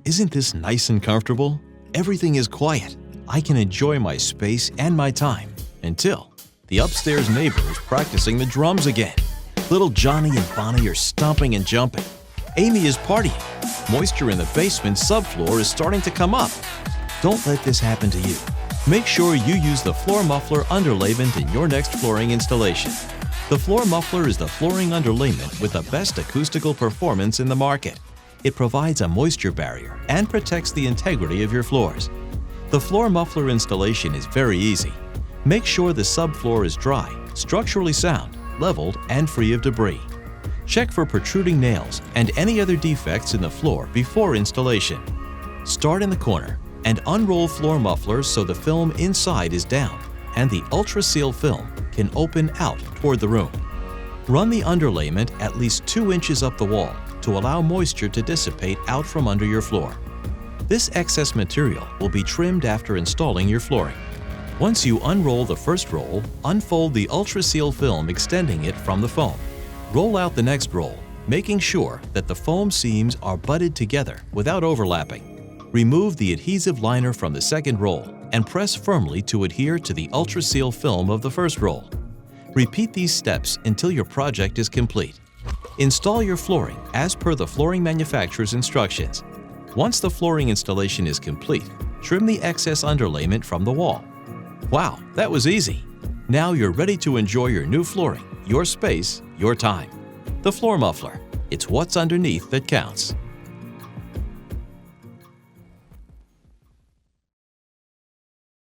Isn't this nice and comfortable? Everything is quiet. I can enjoy my space and my time until the upstairs neighbor is practicing the drums again. Little Johnny and Bonnie are stomping and jumping. Amy is partying. Moisture in the basement subfloor is starting to come up. Don't let this happen to you. Make sure you use the floorMuffler underlayment in your next flooring installation. The floorMuffler is the flooring underlayment with the best acoustical performance in the market. It provides a moisture barrier and protects the integrity of your floors. The floorMuffler installation is very easy. Make sure the subfloor is dry, structurally sound, leveled, and free of debris. Check for protruding nails and any other defects in the floor before installation. Start in the corner and unroll floorMuffler so the film inside is down and the Ultra Seal film can open out toward the room. Run the underlayment at least 2 inches up the wall to allow moisture to dissipate out from under your floor. This excess material will be trimmed after installing your flooring. Once you unroll the first roll, unfold the Ultra Seal film extending it from the foam. Roll out the next roll, making sure that the foam seams are butted together without overlapping. Remove the adhesive liner from the second roll and press firmly to adhere to the Ultra Seal film of the first roll. Repeat these steps until your project is complete. Install your flooring as per the flooring manufacturer's instructions. Once the flooring installation is complete, trim the excess underlayment from the wall. Wow, that was easy! Now you're ready to enjoy your new flooring, your space, your time. The floorMuffler. It's what's underneath that counts.